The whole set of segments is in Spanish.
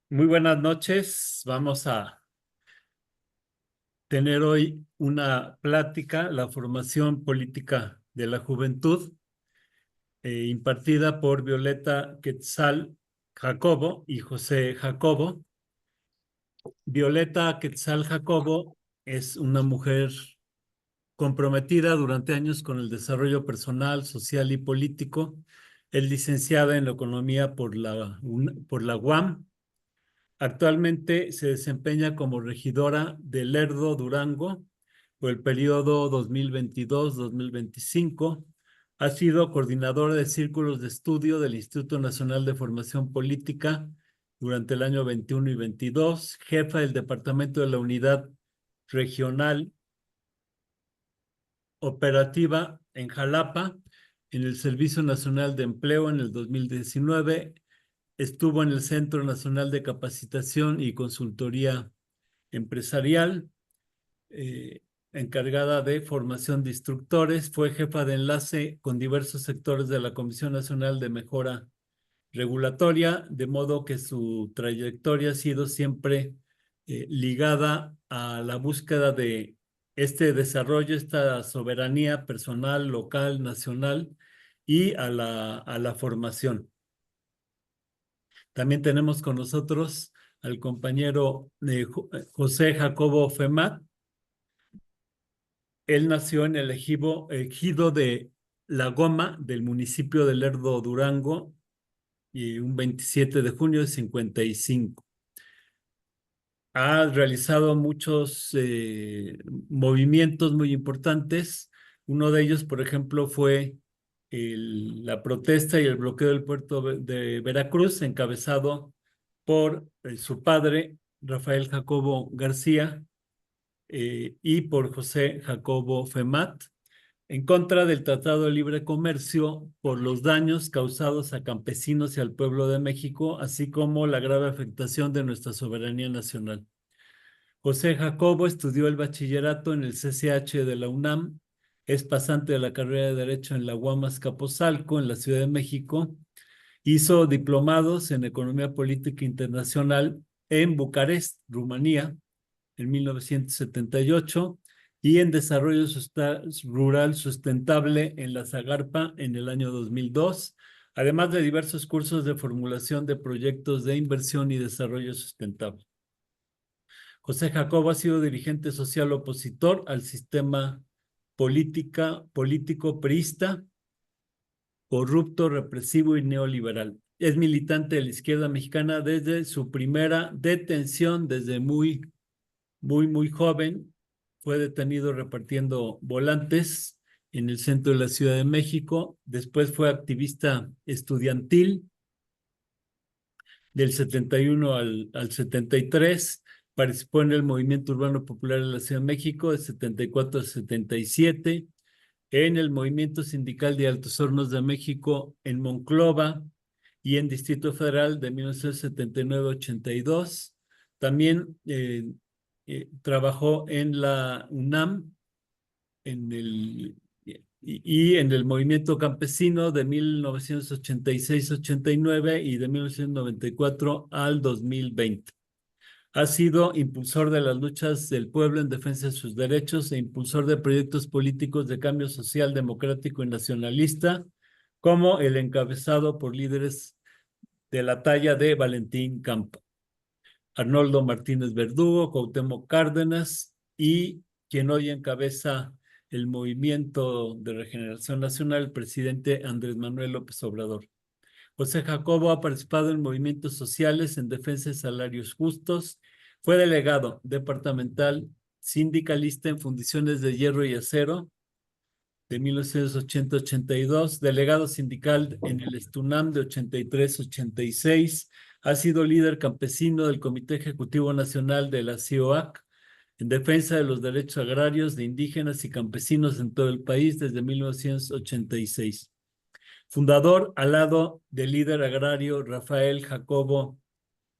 Muy buenas noches. Vamos a tener hoy una plática, la formación política de la juventud, impartida por Violeta Quetzal Jacobo y José Jacobo. Violeta Quetzal Jacobo es una mujer comprometida durante años con el desarrollo personal, social y político. Es licenciada en Economía por la UAM. Actualmente se desempeña como regidora de Lerdo, Durango, por el periodo 2022-2025. Ha sido coordinadora de círculos de estudio del Instituto Nacional de Formación Política durante el año 21 y 22, jefa del Departamento de la Unidad Regional Operativa en Jalapa, en el Servicio Nacional de Empleo en el 2019. Estuvo en el Centro Nacional de Capacitación y Consultoría Empresarial, encargada de formación de instructores. Fue jefa de enlace con diversos sectores de la Comisión Nacional de Mejora Regulatoria, de modo que su trayectoria ha sido siempre ligada a la búsqueda de este desarrollo, esta soberanía personal, local, nacional y a la formación. También tenemos con nosotros al compañero José Jacobo Femat. Él nació en el ejido de La Goma, del municipio de Lerdo, Durango, y un 27 de junio de 55. Ha realizado muchos movimientos muy importantes. Uno de ellos, por ejemplo, fue la protesta y el bloqueo del puerto de Veracruz, encabezado por su padre, Rafael Jacobo García, y por José Jacobo Femat, en contra del Tratado de Libre Comercio por los daños causados a campesinos y al pueblo de México, así como la grave afectación de nuestra soberanía nacional. José Jacobo estudió el bachillerato en el CCH de la UNAM, es pasante de la carrera de Derecho en la UAM Azcapotzalco, en la Ciudad de México. Hizo diplomados en Economía Política Internacional en Bucarest, Rumanía, en 1978, y en Desarrollo Rural Sustentable en la Zagarpa en el año 2002, además de diversos cursos de formulación de proyectos de inversión y desarrollo sustentable. José Jacobo ha sido dirigente social opositor al sistema político priista, corrupto, represivo y neoliberal. Es militante de la izquierda mexicana desde su primera detención, desde muy joven. Fue detenido repartiendo volantes en el centro de la Ciudad de México. Después fue activista estudiantil del 71 al 73. Participó en el Movimiento Urbano Popular de la Ciudad de México del 74 al 77, en el Movimiento Sindical de Altos Hornos de México en Monclova y en Distrito Federal de 1979 a 82. También trabajó en la UNAM y en el movimiento campesino de 1986-89 y de 1994 al 2020. Ha sido impulsor de las luchas del pueblo en defensa de sus derechos e impulsor de proyectos políticos de cambio social, democrático y nacionalista, como el encabezado por líderes de la talla de Valentín Campa, Arnoldo Martínez Verdugo, Cuauhtémoc Cárdenas, y quien hoy encabeza el Movimiento de Regeneración Nacional, el presidente Andrés Manuel López Obrador. José Jacobo ha participado en movimientos sociales en defensa de salarios justos. Fue delegado departamental sindicalista en Fundiciones de Hierro y Acero de 1980 a 82, delegado sindical en el Estunam de 83 a 86. Ha sido líder campesino del Comité Ejecutivo Nacional de la CIOAC en defensa de los derechos agrarios de indígenas y campesinos en todo el país desde 1986. Fundador al lado del líder agrario Rafael Jacobo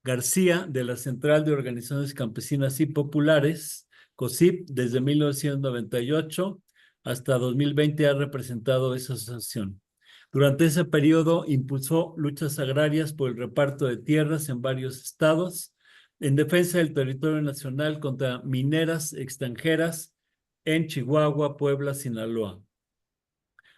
García de la Central de Organizaciones Campesinas y Populares, COSIP, desde 1998 hasta 2020 ha representado esa asociación. Durante ese periodo impulsó luchas agrarias por el reparto de tierras en varios estados, en defensa del territorio nacional contra mineras extranjeras en Chihuahua, Puebla, Sinaloa,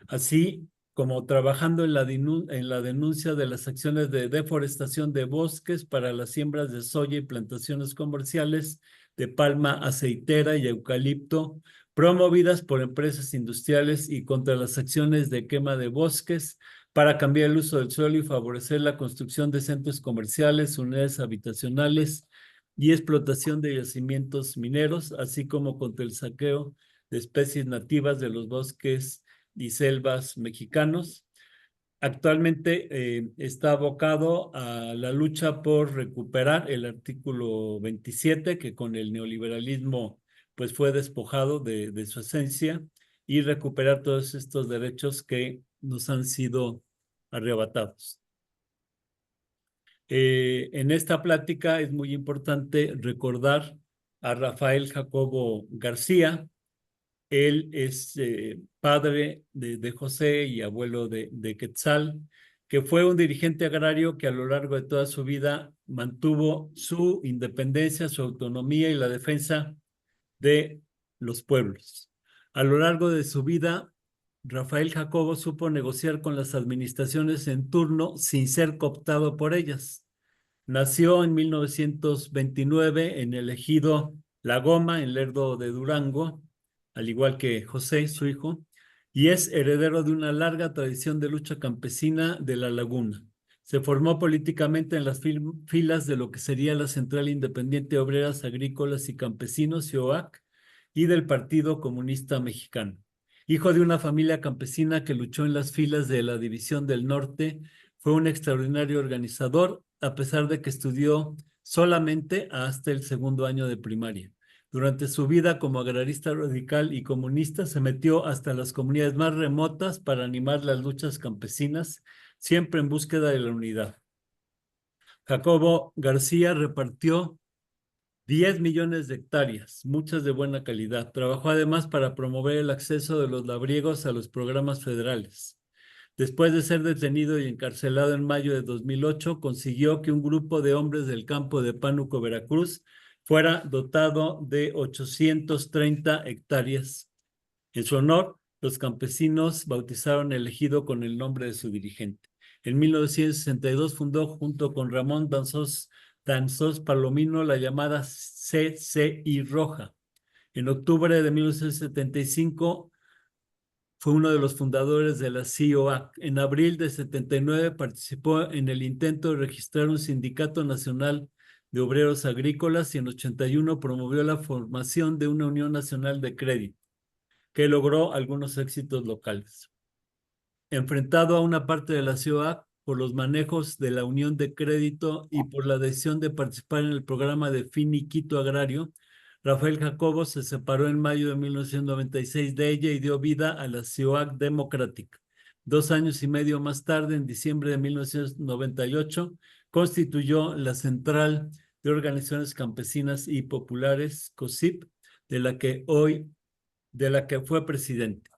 así como trabajando en la denuncia de las acciones de deforestación de bosques para las siembras de soya y plantaciones comerciales de palma aceitera y eucalipto, promovidas por empresas industriales, y contra las acciones de quema de bosques para cambiar el uso del suelo y favorecer la construcción de centros comerciales, unidades habitacionales y explotación de yacimientos mineros, así como contra el saqueo de especies nativas de los bosques y selvas mexicanos. Actualmente está abocado a la lucha por recuperar el artículo 27, que con el neoliberalismo pues fue despojado de su esencia, y recuperar todos estos derechos que nos han sido arrebatados. En esta plática es muy importante recordar a Rafael Jacobo García. Él es padre de José y abuelo de Quetzal, que fue un dirigente agrario que a lo largo de toda su vida mantuvo su independencia, su autonomía y la defensa de los pueblos. A lo largo de su vida, Rafael Jacobo supo negociar con las administraciones en turno sin ser cooptado por ellas. Nació en 1929 en el ejido La Goma, en Lerdo de Durango, al igual que José, su hijo, y es heredero de una larga tradición de lucha campesina de La Laguna. Se formó políticamente en las filas de lo que sería la Central Independiente de Obreras Agrícolas y Campesinos, CIOAC, y del Partido Comunista Mexicano. Hijo de una familia campesina que luchó en las filas de la División del Norte, fue un extraordinario organizador, a pesar de que estudió solamente hasta el segundo año de primaria. Durante su vida como agrarista radical y comunista, se metió hasta las comunidades más remotas para animar las luchas campesinas, siempre en búsqueda de la unidad. Jacobo García repartió 10 millones de hectáreas, muchas de buena calidad. Trabajó además para promover el acceso de los labriegos a los programas federales. Después de ser detenido y encarcelado en mayo de 2008, consiguió que un grupo de hombres del campo de Pánuco, Veracruz, fuera dotado de 830 hectáreas. En su honor, los campesinos bautizaron el ejido con el nombre de su dirigente. En 1962 fundó, junto con Ramón Danzós Palomino, la llamada CCI Roja. En octubre de 1975 fue uno de los fundadores de la CIOAC. En abril de 79 participó en el intento de registrar un sindicato nacional de obreros agrícolas, y en 81 promovió la formación de una Unión Nacional de Crédito, que logró algunos éxitos locales. Enfrentado a una parte de la CIOAC por los manejos de la Unión de Crédito y por la decisión de participar en el programa de finiquito agrario, Rafael Jacobo se separó en mayo de 1996 de ella y dio vida a la CIOAC Democrática. 2 años y medio más tarde, en diciembre de 1998, constituyó la Central de Organizaciones Campesinas y Populares, COSIP, de la que fue presidente.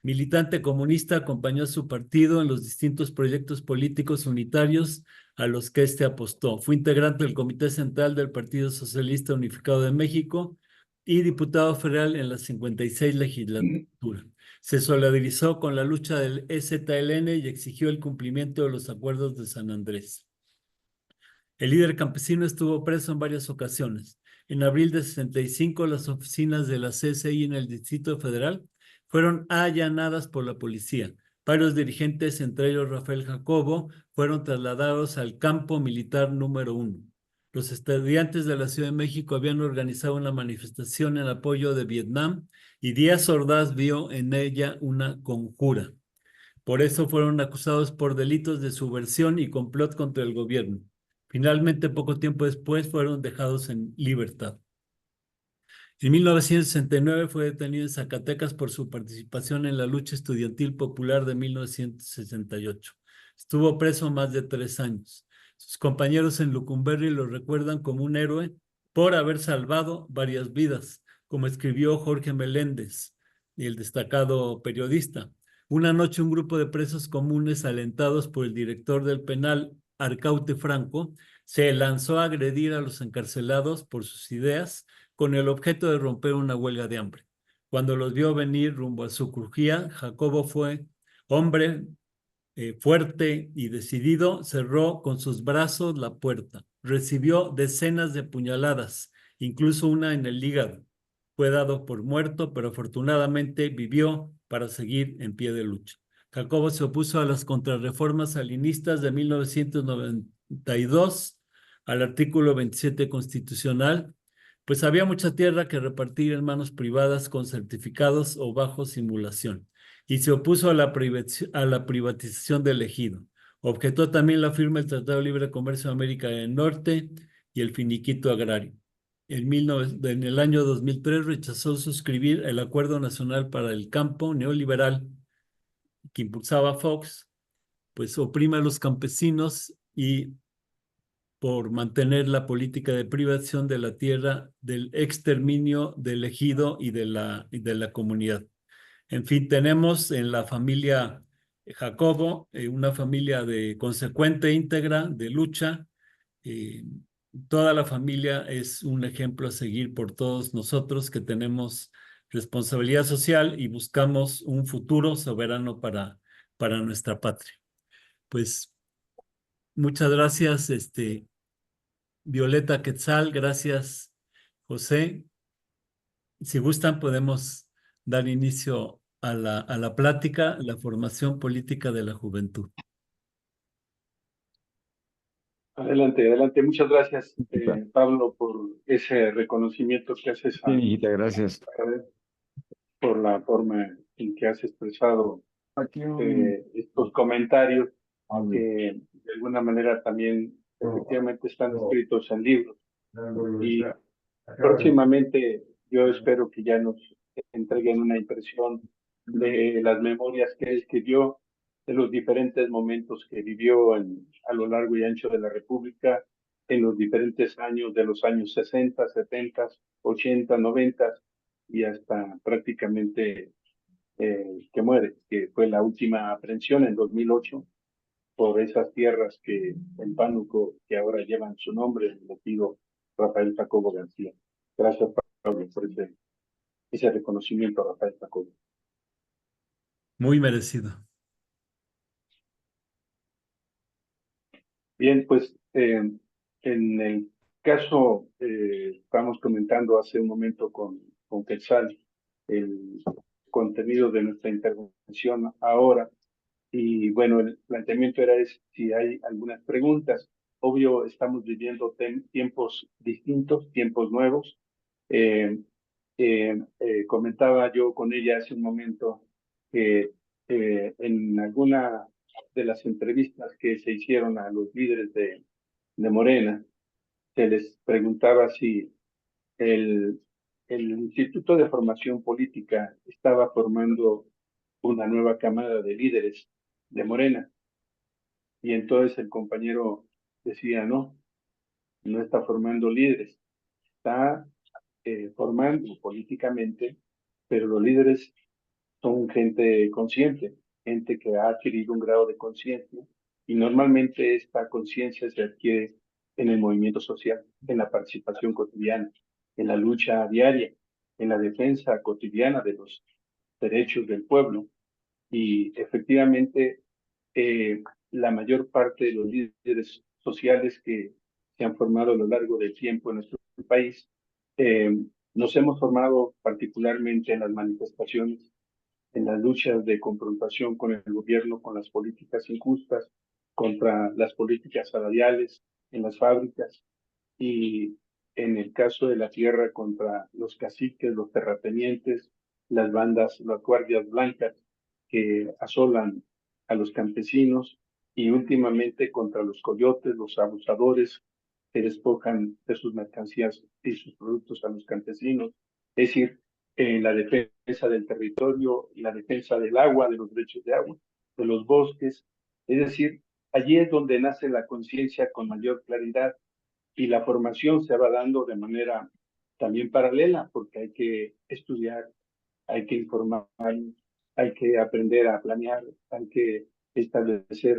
Militante comunista, acompañó a su partido en los distintos proyectos políticos unitarios a los que éste apostó. Fue integrante del Comité Central del Partido Socialista Unificado de México y diputado federal en la 56 legislatura. Se solidarizó con la lucha del EZLN y exigió el cumplimiento de los acuerdos de San Andrés. El líder campesino estuvo preso en varias ocasiones. En abril de 65, las oficinas de la CCI en el Distrito Federal fueron allanadas por la policía. Varios dirigentes, entre ellos Rafael Jacobo, fueron trasladados al campo militar número 1. Los estudiantes de la Ciudad de México habían organizado una manifestación en apoyo de Vietnam, y Díaz Ordaz vio en ella una conjura. Por eso fueron acusados por delitos de subversión y complot contra el gobierno. Finalmente, poco tiempo después, fueron dejados en libertad. En 1969 fue detenido en Zacatecas por su participación en la lucha estudiantil popular de 1968. Estuvo preso más de 3 años. Sus compañeros en Lecumberri lo recuerdan como un héroe por haber salvado varias vidas, como escribió Jorge Meléndez, el destacado periodista. Una noche un grupo de presos comunes, alentados por el director del penal, Arcaute Franco, se lanzó a agredir a los encarcelados por sus ideas con el objeto de romper una huelga de hambre. Cuando los vio venir rumbo a su crujía, Jacobo fue hombre fuerte y decidido, cerró con sus brazos la puerta. Recibió decenas de puñaladas, incluso una en el hígado. Fue dado por muerto, pero afortunadamente vivió para seguir en pie de lucha. Jacobo se opuso a las contrarreformas salinistas de 1992, al artículo 27 constitucional, pues había mucha tierra que repartir en manos privadas con certificados o bajo simulación, y se opuso a la privatización del ejido. Objetó también la firma del Tratado de Libre Comercio de América del Norte y el finiquito agrario. En el año 2003 rechazó suscribir el Acuerdo Nacional para el Campo neoliberal que impulsaba Fox, pues oprime a los campesinos y por mantener la política de privación de la tierra, del exterminio del ejido y de la comunidad. En fin, tenemos en la familia Jacobo una familia de consecuente, íntegra, de lucha. eh, Toda la familia es un ejemplo a seguir por todos nosotros que tenemos responsabilidad social y buscamos un futuro soberano para nuestra patria. Pues muchas gracias, Violeta Quetzal, gracias, José. Si gustan, podemos dar inicio a la plática, la formación política de la juventud. Adelante, adelante. Muchas gracias, Pablo, por ese reconocimiento que haces a, Sí, gracias. por la forma en que has expresado estos comentarios que de alguna manera también efectivamente están escritos en libros. Y próximamente yo espero que ya nos entreguen una impresión de las memorias que él escribió, de los diferentes momentos que vivió a lo largo y ancho de la República, en los diferentes años, de los años 60, 70, 80, 90 y hasta prácticamente que muere, que fue la última aprehensión en 2008 por esas tierras que en Pánuco, que ahora llevan su nombre, el elegido Rafael Jacobo García. Gracias, Pablo, por ese reconocimiento a Rafael Jacobo. Muy merecido. Bien, pues en el caso, estamos comentando hace un momento con Quetzal el contenido de nuestra intervención ahora. Y bueno, el planteamiento era si hay algunas preguntas. Obvio, estamos viviendo tiempos distintos, tiempos nuevos. Comentaba yo con ella hace un momento que en alguna de las entrevistas que se hicieron a los líderes de Morena, se les preguntaba si el, el Instituto de Formación Política estaba formando una nueva camada de líderes de Morena. Y entonces el compañero decía, no, no está formando líderes, está formando políticamente, pero los líderes son gente consciente, gente que ha adquirido un grado de conciencia y normalmente esta conciencia se adquiere en el movimiento social, en la participación cotidiana, en la lucha diaria, en la defensa cotidiana de los derechos del pueblo. Y efectivamente, la mayor parte de los líderes sociales que se han formado a lo largo del tiempo en nuestro país, nos hemos formado particularmente en las manifestaciones, en las luchas de confrontación con el gobierno, con las políticas injustas, contra las políticas salariales en las fábricas y en el caso de la tierra contra los caciques, los terratenientes, las bandas, las guardias blancas que asolan a los campesinos y últimamente contra los coyotes, los abusadores que despojan de sus mercancías y sus productos a los campesinos. Es decir, la defensa del territorio y la defensa del agua, de los derechos de agua, de los bosques. Es decir, allí es donde nace la conciencia con mayor claridad y la formación se va dando de manera también paralela, porque hay que estudiar, hay que informar, hay que aprender a planear, hay que establecer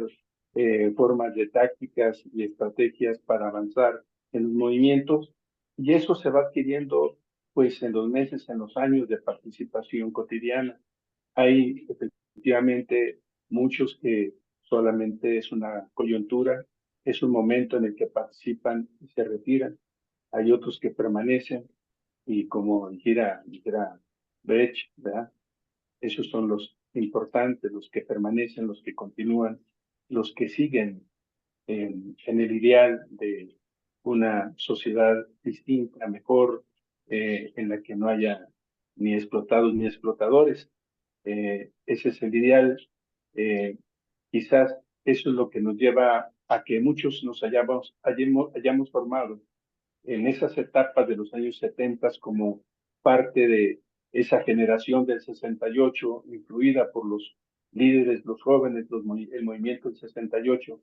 formas de tácticas y estrategias para avanzar en los movimientos, y eso se va adquiriendo pues en los meses, en los años de participación cotidiana. Hay efectivamente muchos que solamente es una coyuntura, es un momento en el que participan y se retiran. Hay otros que permanecen y como dijera Brecht, ¿verdad? Esos son los importantes, los que permanecen, los que continúan, los que siguen en el ideal de una sociedad distinta, mejor, en la que no haya ni explotados ni explotadores. Ese es el ideal. Eh, Quizás eso es lo que nos lleva a que muchos nos hayamos formado en esas etapas de los años 70 como parte de esa generación del 68, influida por los líderes, los jóvenes, el movimiento del 68,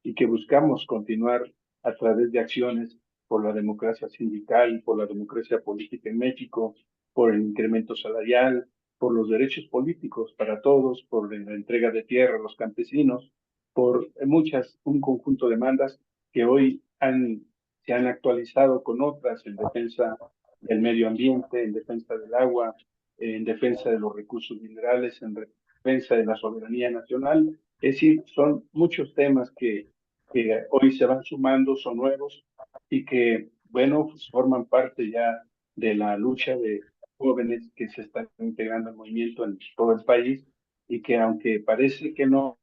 y que buscamos continuar a través de acciones por la democracia sindical, por la democracia política en México, por el incremento salarial, por los derechos políticos para todos, por la entrega de tierra a los campesinos, por un conjunto de demandas que hoy se han actualizado con otras en defensa del medio ambiente, en defensa del agua, en defensa de los recursos minerales, en defensa de la soberanía nacional. Es decir, son muchos temas que hoy se van sumando, son nuevos y que, bueno, pues forman parte ya de la lucha de jóvenes que se están integrando al movimiento en todo el país y que aunque parece que no,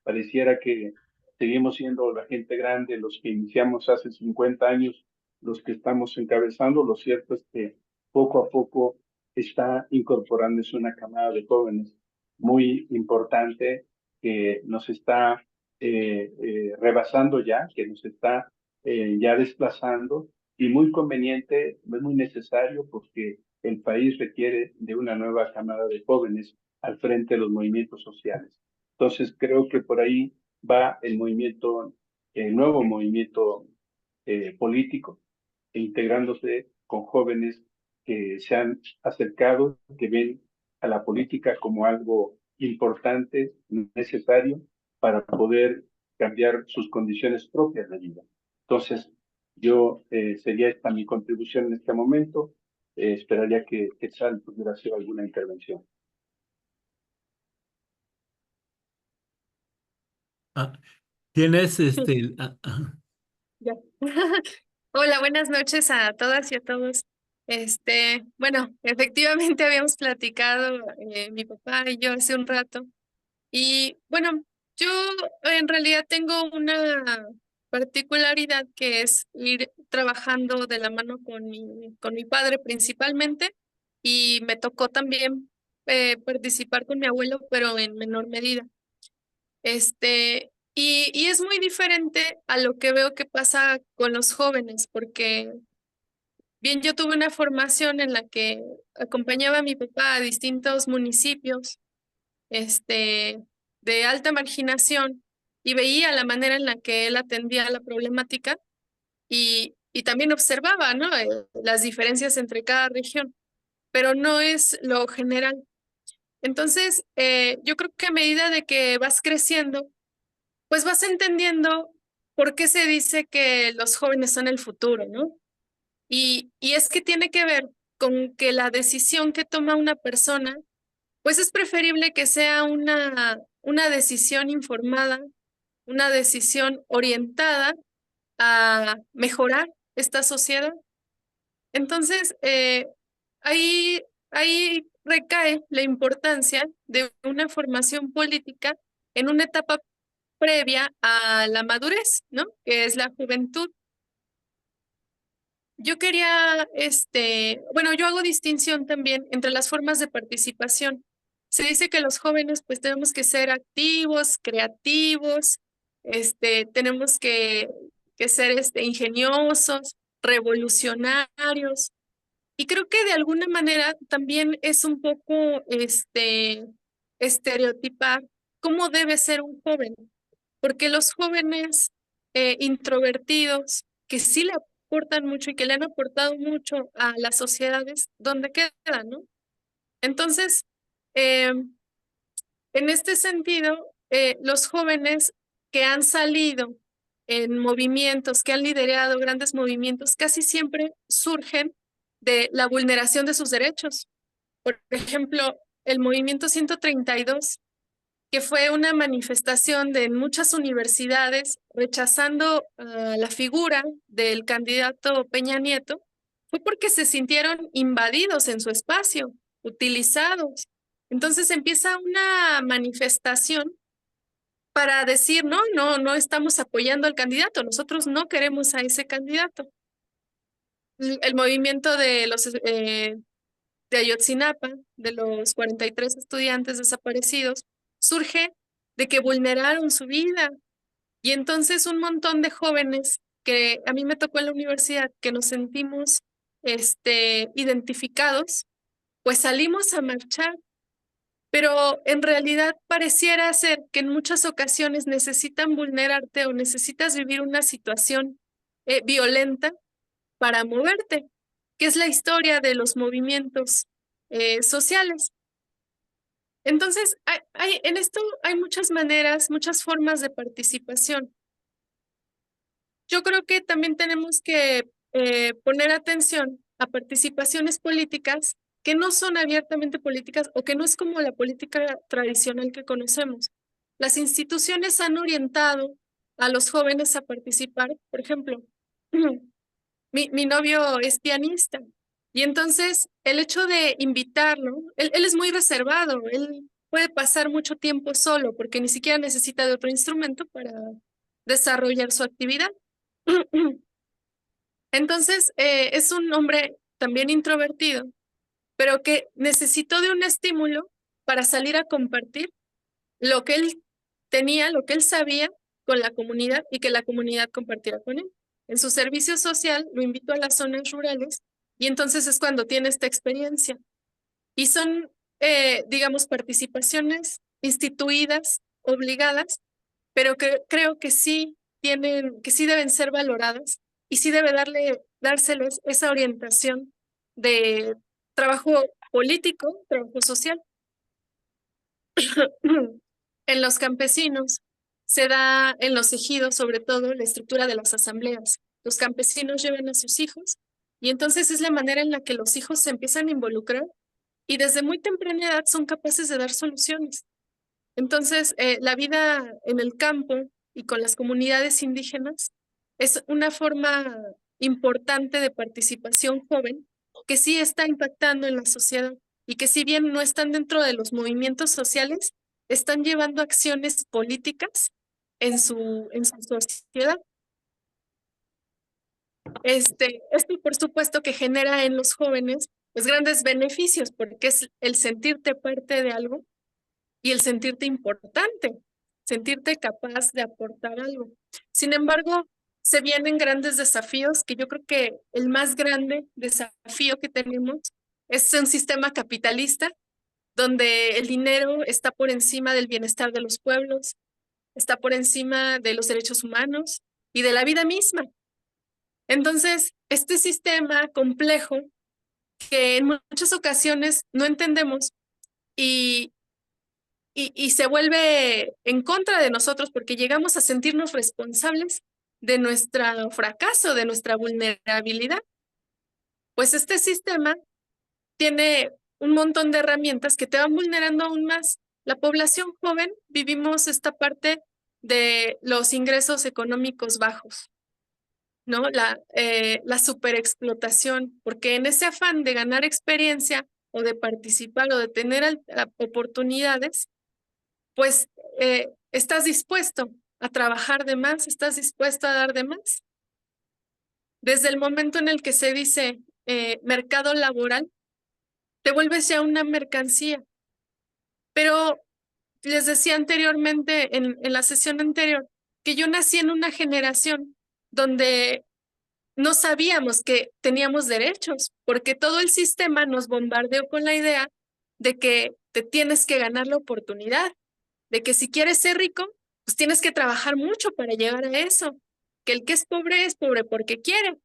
pareciera que seguimos siendo la gente grande, los que iniciamos hace 50 años, los que estamos encabezando. Lo cierto es que poco a poco está incorporándose una camada de jóvenes muy importante que nos está rebasando ya, que nos está ya desplazando y muy conveniente, es muy necesario porque el país requiere de una nueva camada de jóvenes al frente de los movimientos sociales. Entonces creo que por ahí va el nuevo movimiento político, integrándose con jóvenes que se han acercado, que ven a la política como algo importante, necesario para poder cambiar sus condiciones propias de vida. Entonces, sería esta mi contribución en este momento. Esperaría que Quetzal pudiera hacer alguna intervención. Ah, tienes Ya. Hola, buenas noches a todas y a todos. Bueno, efectivamente habíamos platicado mi papá y yo hace un rato. Y bueno, yo en realidad tengo una particularidad que es ir trabajando de la mano con mi padre principalmente. Y me tocó también participar con mi abuelo, pero en menor medida. Y es muy diferente a lo que veo que pasa con los jóvenes, porque bien yo tuve una formación en la que acompañaba a mi papá a distintos municipios, de alta marginación y veía la manera en la que él atendía la problemática y también observaba, ¿no? Las diferencias entre cada región, pero no es lo general. Entonces, yo creo que a medida de que vas creciendo, pues vas entendiendo por qué se dice que los jóvenes son el futuro, ¿no? Y es que tiene que ver con que la decisión que toma una persona, pues es preferible que sea una decisión informada, una decisión orientada a mejorar esta sociedad. Entonces, ahí, ahí recae la importancia de una formación política en una etapa previa a la madurez, ¿no? Que es la juventud. Yo quería, bueno, yo hago distinción también entre las formas de participación. Se dice que los jóvenes pues tenemos que ser activos, creativos, tenemos que ser ingeniosos, revolucionarios. Y creo que de alguna manera también es un poco estereotipar cómo debe ser un joven, porque los jóvenes introvertidos, que sí le aportan mucho y que le han aportado mucho a las sociedades, ¿dónde quedan, no? Entonces, eh, en este sentido, los jóvenes que han salido en movimientos, que han liderado grandes movimientos, casi siempre surgen de la vulneración de sus derechos. Por ejemplo, el movimiento 132, que fue una manifestación de muchas universidades rechazando la figura del candidato Peña Nieto, fue porque se sintieron invadidos en su espacio, utilizados. Entonces empieza una manifestación para decir, no estamos apoyando al candidato, nosotros no queremos a ese candidato. El movimiento de los de Ayotzinapa, de los 43 estudiantes desaparecidos, surge de que vulneraron su vida. Y entonces un montón de jóvenes que a mí me tocó en la universidad, que nos sentimos identificados, pues salimos a marchar. Pero en realidad pareciera ser que en muchas ocasiones necesitan vulnerarte o necesitas vivir una situación violenta para moverte, que es la historia de los movimientos sociales. Entonces, en esto hay muchas maneras, muchas formas de participación. Yo creo que también tenemos que poner atención a participaciones políticas que no son abiertamente políticas o que no es como la política tradicional que conocemos. Las instituciones han orientado a los jóvenes a participar. Por ejemplo, mi novio es pianista y entonces el hecho de invitarlo, él es muy reservado, él puede pasar mucho tiempo solo porque ni siquiera necesita de otro instrumento para desarrollar su actividad. Entonces, es un hombre también introvertido, pero que necesitó de un estímulo para salir a compartir lo que él tenía, lo que él sabía con la comunidad y que la comunidad compartiera con él. En su servicio social lo invitó a las zonas rurales y entonces es cuando tiene esta experiencia. Y son, digamos, participaciones instituidas, obligadas, pero que creo que sí deben ser valoradas y sí debe dárseles esa orientación de trabajo político, trabajo social. En los campesinos se da en los ejidos, sobre todo, la estructura de las asambleas. Los campesinos llevan a sus hijos y entonces es la manera en la que los hijos se empiezan a involucrar y desde muy temprana edad son capaces de dar soluciones. Entonces, la vida en el campo y con las comunidades indígenas es una forma importante de participación joven que sí está impactando en la sociedad y que si bien no están dentro de los movimientos sociales, están llevando acciones políticas en su sociedad. Esto por supuesto que genera en los jóvenes pues grandes beneficios porque es el sentirte parte de algo y el sentirte importante, sentirte capaz de aportar algo. Sin embargo, se vienen grandes desafíos que yo creo que el más grande desafío que tenemos es un sistema capitalista donde el dinero está por encima del bienestar de los pueblos, está por encima de los derechos humanos y de la vida misma. Entonces, este sistema complejo que en muchas ocasiones no entendemos y se vuelve en contra de nosotros porque llegamos a sentirnos responsables de nuestro fracaso, de nuestra vulnerabilidad. Pues este sistema tiene un montón de herramientas que te van vulnerando aún más. La población joven vivimos esta parte de los ingresos económicos bajos, ¿no? La superexplotación, porque en ese afán de ganar experiencia o de participar o de tener oportunidades, pues estás dispuesto a trabajar de más, estás dispuesto a dar de más. Desde el momento en el que se dice mercado laboral, te vuelves ya una mercancía. Pero les decía anteriormente, en la sesión anterior, que yo nací en una generación donde no sabíamos que teníamos derechos, porque todo el sistema nos bombardeó con la idea de que te tienes que ganar la oportunidad, de que si quieres ser rico, pues tienes que trabajar mucho para llegar a eso, que el que es pobre porque quiere.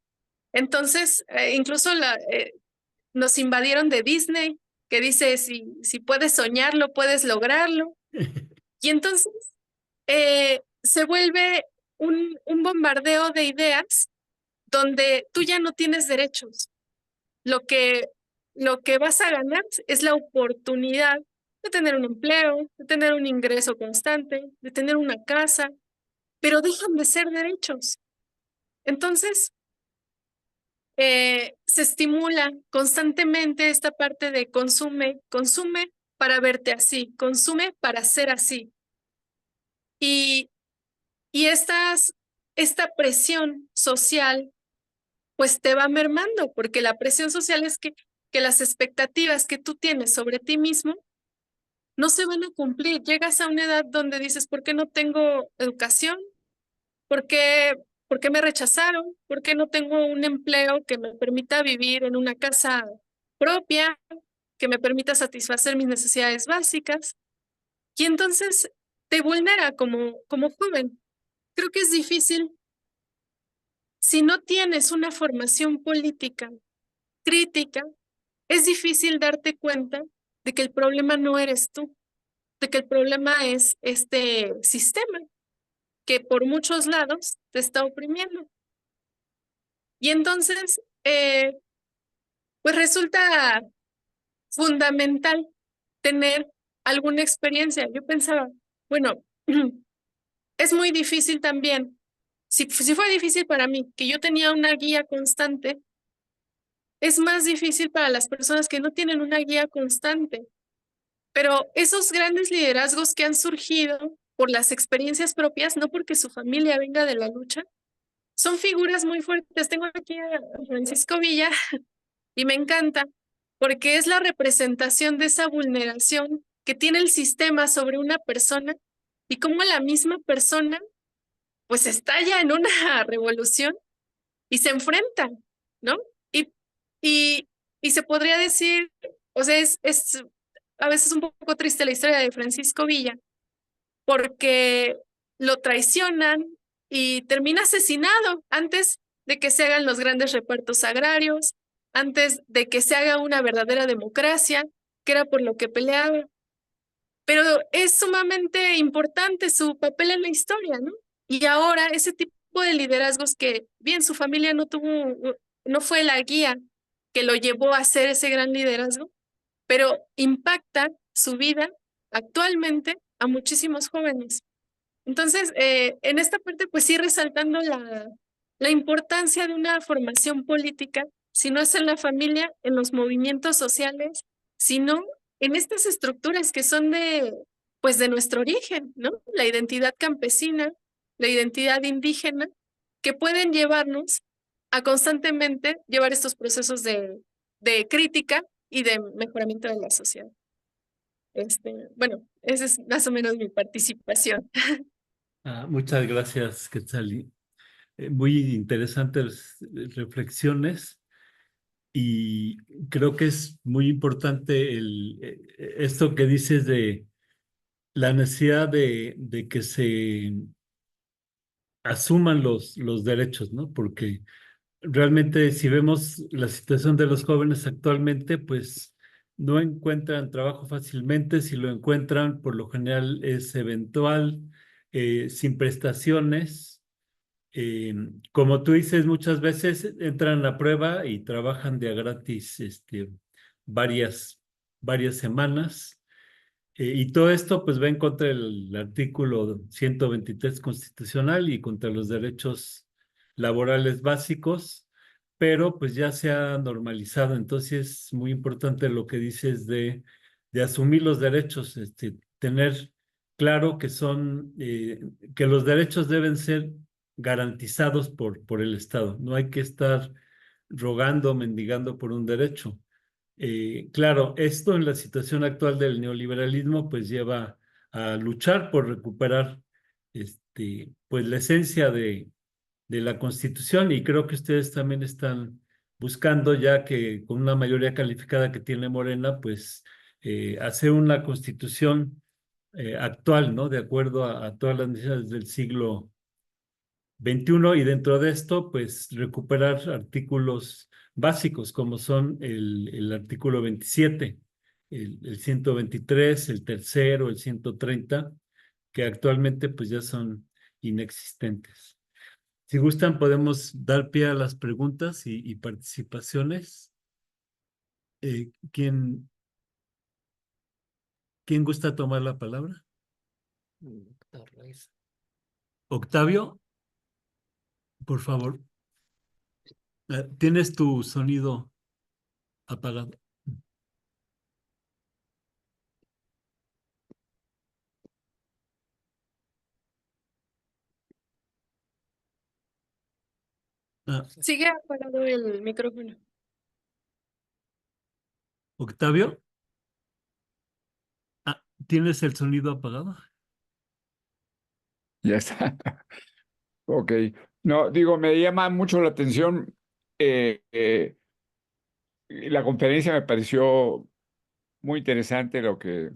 Entonces, incluso nos invadieron de Disney, que dice, si puedes soñarlo, puedes lograrlo. Y entonces se vuelve un bombardeo de ideas donde tú ya no tienes derechos. Lo que, lo que vas a ganar es la oportunidad de tener un empleo, de tener un ingreso constante, de tener una casa, pero dejan de ser derechos. Entonces, se estimula constantemente esta parte de consume, consume para verte así, consume para ser así. Y, y esta presión social pues te va mermando, porque la presión social es que las expectativas que tú tienes sobre ti mismo no se van a cumplir. Llegas a una edad donde dices, ¿por qué no tengo educación? ¿Por qué, por qué me rechazaron? ¿Por qué no tengo un empleo que me permita vivir en una casa propia, que me permita satisfacer mis necesidades básicas? Y entonces te vulnera como joven. Creo que es difícil si no tienes una formación política crítica, es difícil darte cuenta de que el problema no eres tú, de que el problema es este sistema que por muchos lados te está oprimiendo. Y entonces, pues resulta fundamental tener alguna experiencia. Yo pensaba, bueno, es muy difícil también, si fue difícil para mí, que yo tenía una guía constante, es más difícil para las personas que no tienen una guía constante. Pero esos grandes liderazgos que han surgido por las experiencias propias, no porque su familia venga de la lucha, son figuras muy fuertes. Tengo aquí a Francisco Villa y me encanta porque es la representación de esa vulneración que tiene el sistema sobre una persona y cómo la misma persona pues estalla en una revolución y se enfrentan, ¿no? Y, y, y se podría decir, o sea, es a veces un poco triste la historia de Francisco Villa, porque lo traicionan y termina asesinado antes de que se hagan los grandes repartos agrarios, antes de que se haga una verdadera democracia, que era por lo que peleaba. Pero es sumamente importante su papel en la historia, ¿no? Y ahora ese tipo de liderazgos que, bien, su familia no tuvo, no fue la guía que lo llevó a ser ese gran liderazgo, pero impacta su vida actualmente a muchísimos jóvenes. Entonces, en esta parte, pues sí, resaltando la importancia de una formación política, si no es en la familia, en los movimientos sociales, sino en estas estructuras que son pues de nuestro origen, ¿no? La identidad campesina, la identidad indígena, que pueden llevarnos a constantemente llevar estos procesos de crítica y de mejoramiento de la sociedad. Bueno, esa es más o menos mi participación. Muchas gracias, Quetzali. Muy interesantes reflexiones y creo que es muy importante esto que dices de la necesidad de que se asuman los derechos, ¿no? Porque realmente si vemos la situación de los jóvenes actualmente, pues no encuentran trabajo fácilmente, si lo encuentran, por lo general es eventual, sin prestaciones. Como tú dices, muchas veces entran a prueba y trabajan de a gratis varias, varias semanas. Y todo esto pues va en contra del artículo 123 constitucional y contra los derechos laborales básicos, pero pues ya se ha normalizado. Entonces es muy importante lo que dices de asumir los derechos, tener claro que que los derechos deben ser garantizados por el Estado. No hay que estar rogando, mendigando por un derecho. Claro, esto en la situación actual del neoliberalismo pues lleva a luchar por recuperar pues la esencia de la Constitución y creo que ustedes también están buscando ya que con una mayoría calificada que tiene Morena pues hacer una Constitución actual, ¿no? De acuerdo a todas las necesidades del siglo 21 y dentro de esto, pues recuperar artículos básicos como son el artículo 27, el 123, el tercero, el 130, que actualmente pues ya son inexistentes. Si gustan, podemos dar pie a las preguntas y participaciones. ¿Quién gusta tomar la palabra? Octavio, por favor. ¿Tienes tu sonido apagado? Sigue apagado el micrófono. Octavio, ¿tienes el sonido apagado? Ya está. Ok. No, digo, me llama mucho la atención. La conferencia me pareció muy interesante lo que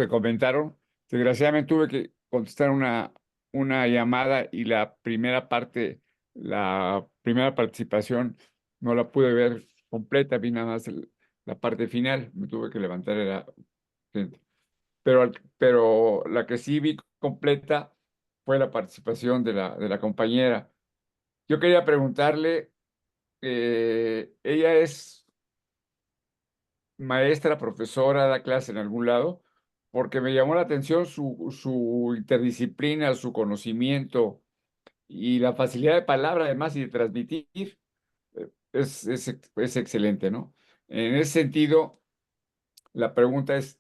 comentaron. Desgraciadamente tuve que contestar una llamada y la primera participación no la pude ver completa, vi nada más la parte final, me tuve que levantar, pero la que sí vi completa fue la participación de la compañera. Yo quería preguntarle, ella es maestra, profesora, da clase en algún lado, porque me llamó la atención su interdisciplina, su conocimiento y la facilidad de palabra, además, y de transmitir, es excelente, ¿no? En ese sentido, la pregunta es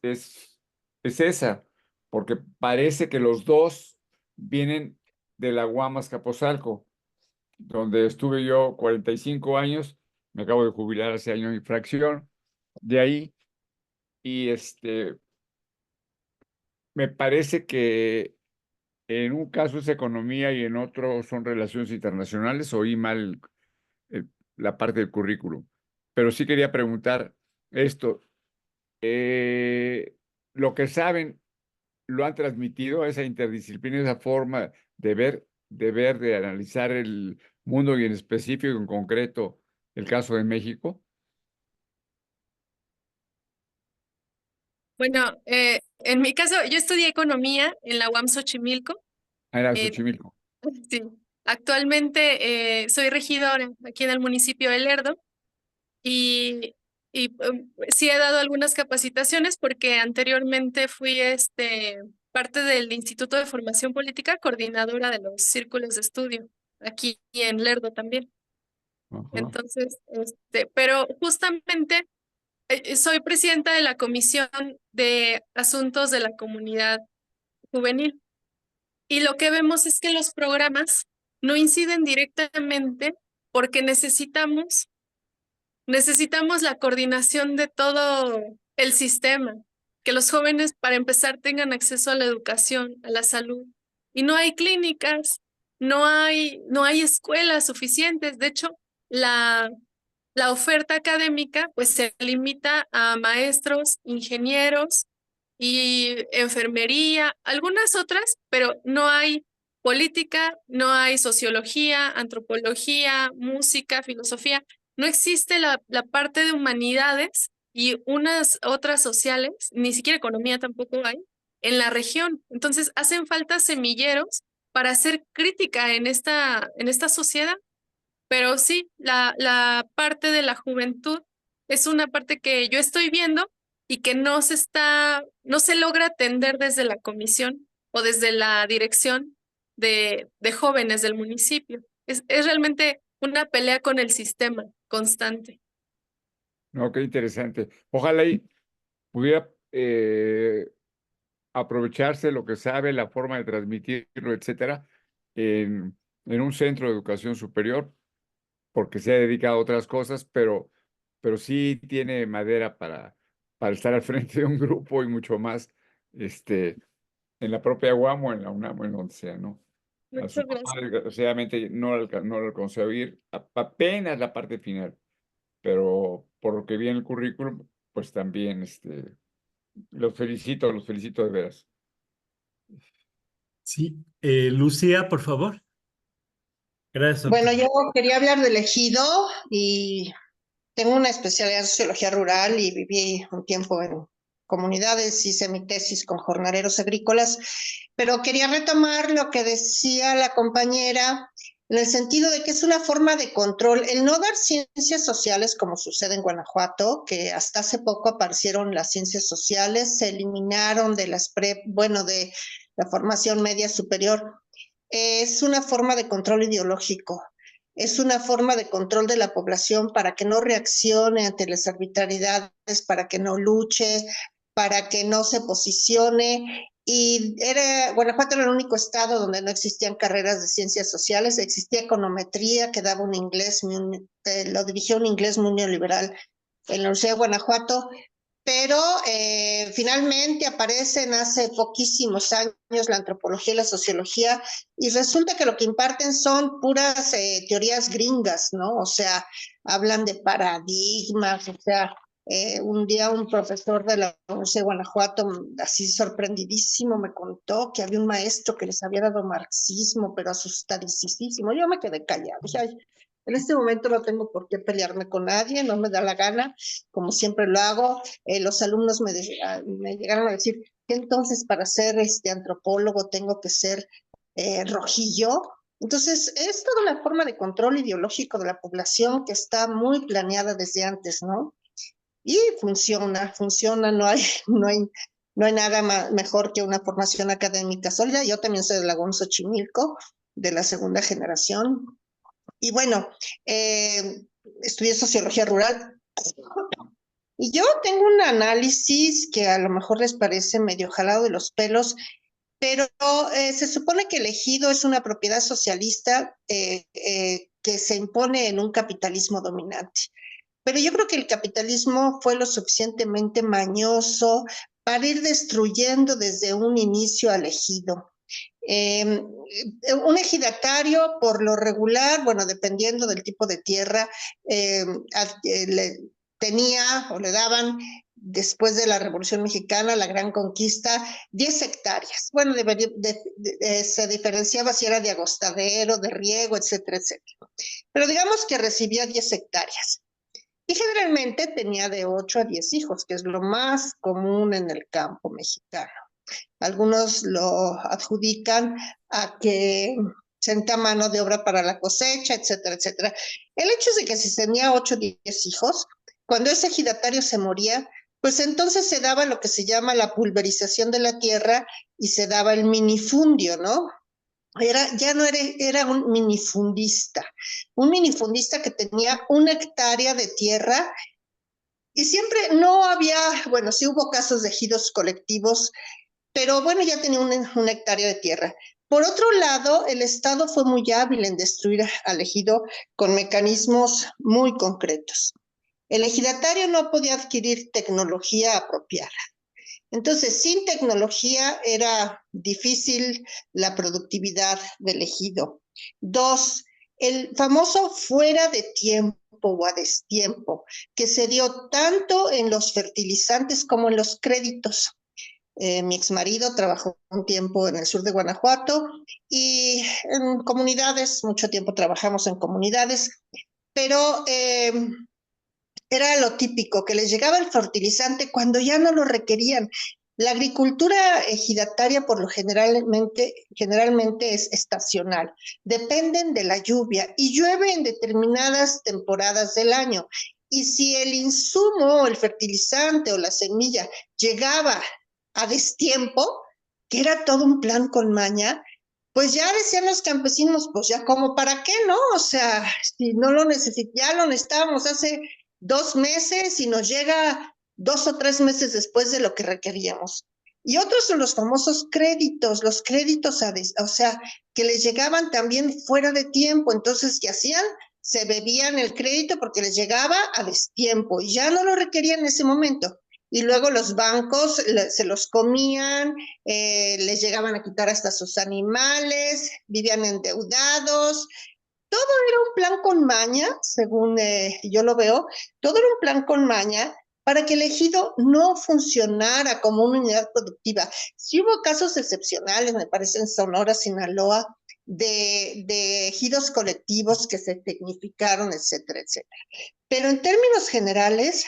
esa, porque parece que los dos vienen de la UAM Azcapotzalco, donde estuve yo 45 años, me acabo de jubilar hace año y fracción, de ahí, y me parece que en un caso es economía y en otro son relaciones internacionales. Oí mal la parte del currículum. Pero sí quería preguntar esto. Lo que saben, lo han transmitido, esa interdisciplina, esa forma de analizar el mundo y en específico, en concreto, el caso de México. Bueno, en mi caso, yo estudié economía en la UAM Xochimilco. Era Eh, Xochimilco. sí. Actualmente soy regidora aquí en el municipio de Lerdo y, sí he dado algunas capacitaciones porque anteriormente fui parte del Instituto de Formación Política, coordinadora de los círculos de estudio aquí en Lerdo también. Ajá. Entonces, pero justamente soy presidenta de la Comisión de Asuntos de la Comunidad Juvenil. Y lo que vemos es que los programas no inciden directamente porque necesitamos la coordinación de todo el sistema, que los jóvenes, para empezar, tengan acceso a la educación, a la salud. Y no hay clínicas, no hay escuelas suficientes. De hecho, la oferta académica pues se limita a maestros, ingenieros y enfermería, algunas otras, pero no hay política, no hay sociología, antropología, música, filosofía. No existe la parte de humanidades y unas otras sociales, ni siquiera economía tampoco hay, en la región. Entonces hacen falta semilleros para hacer crítica en esta sociedad. Pero sí, la parte de la juventud es una parte que yo estoy viendo y que no se logra atender desde la comisión o desde la dirección de jóvenes del municipio. Es realmente una pelea con el sistema constante. No, qué interesante. Ojalá y pudiera aprovecharse lo que sabe, la forma de transmitirlo, etcétera, en un centro de educación superior, porque se ha dedicado a otras cosas, pero sí tiene madera para estar al frente de un grupo y mucho más, en la propia UAM o en la UNAM o en donde sea, ¿no? A su Muchas papá, gracias. desgraciadamente, no lo alcancé a oír, apenas la parte final, pero por lo que vi en el currículum, pues también, los felicito de veras. Sí. Lucía, por favor. Gracias, Bueno, Octavio. yo quería hablar del ejido y tengo una especialidad en sociología rural y viví un tiempo en comunidades, hice mi tesis con jornaleros agrícolas, pero quería retomar lo que decía la compañera en el sentido de que es una forma de control, el no dar ciencias sociales como sucede en Guanajuato, que hasta hace poco aparecieron las ciencias sociales, se eliminaron de las de la formación media superior, es una forma de control ideológico. Es una forma de control de la población para que no reaccione ante las arbitrariedades, para que no luche, para que no se posicione. Y Guanajuato era el único estado donde no existían carreras de ciencias sociales, existía econometría que daba un inglés, lo dirigió un inglés muy neoliberal en la Universidad de Guanajuato, pero finalmente aparecen hace poquísimos años la antropología y la sociología, y resulta que lo que imparten son puras teorías gringas, ¿no? O sea, hablan de paradigmas, o sea, un día un profesor de la Universidad de Guanajuato, así sorprendidísimo, me contó que había un maestro que les había dado marxismo, pero asustadísimo. Yo me quedé callada. Dije, ay, en este momento no tengo por qué pelearme con nadie, no me da la gana, como siempre lo hago. Los alumnos me llegaron a decir que entonces para ser antropólogo tengo que ser rojillo. Entonces, es toda una forma de control ideológico de la población que está muy planeada desde antes, ¿no? Y funciona, no hay nada mejor que una formación académica sólida. Yo también soy de Laguna Xochimilco, de la segunda generación. Y bueno, estudié sociología rural. Y yo tengo un análisis que a lo mejor les parece medio jalado de los pelos, pero se supone que el ejido es una propiedad socialista que se impone en un capitalismo dominante. Pero yo creo que el capitalismo fue lo suficientemente mañoso para ir destruyendo desde un inicio al ejido. Un ejidatario, por lo regular, bueno, dependiendo del tipo de tierra, tenía o le daban, después de la Revolución Mexicana, la Gran Conquista, 10 hectáreas. Bueno, se diferenciaba si era de agostadero, de riego, etcétera, etcétera. Pero digamos que recibía 10 hectáreas. Y generalmente tenía de 8 a 10 hijos, que es lo más común en el campo mexicano. Algunos lo adjudican a que senta mano de obra para la cosecha, etcétera, etcétera. El hecho es de que si tenía 8 o 10 hijos, cuando ese ejidatario se moría, pues entonces se daba lo que se llama la pulverización de la tierra y se daba el minifundio, ¿no? Era un minifundista que tenía 1 hectárea de tierra y siempre no había, bueno, sí hubo casos de ejidos colectivos, pero bueno, ya tenía 1 hectárea de tierra. Por otro lado, el Estado fue muy hábil en destruir al ejido con mecanismos muy concretos. El ejidatario no podía adquirir tecnología apropiada. Entonces, sin tecnología era difícil la productividad del ejido. 2, el famoso fuera de tiempo o a destiempo, que se dio tanto en los fertilizantes como en los créditos. Mi exmarido trabajó un tiempo en el sur de Guanajuato y en comunidades, mucho tiempo trabajamos en comunidades, pero era lo típico, que les llegaba el fertilizante cuando ya no lo requerían. La agricultura ejidataria por lo generalmente es estacional, dependen de la lluvia y llueve en determinadas temporadas del año. Y si el insumo, el fertilizante o la semilla llegaba a destiempo, que era todo un plan con maña, pues ya decían los campesinos, pues ya como para qué, ¿no? O sea, si no lo ya lo necesitábamos hace 2 meses y nos llega 2 o 3 meses después de lo que requeríamos. Y otros son los famosos créditos, o sea, que les llegaban también fuera de tiempo. Entonces, ¿qué hacían? Se bebían el crédito porque les llegaba a destiempo y ya no lo requerían en ese momento. Y luego los bancos se los comían, les llegaban a quitar hasta sus animales, vivían endeudados. Todo era un plan con maña, según yo lo veo, todo era un plan con maña para que el ejido no funcionara como una unidad productiva. Sí hubo casos excepcionales, me parece en Sonora, Sinaloa, de ejidos colectivos que se tecnificaron, etcétera, etcétera. Pero en términos generales,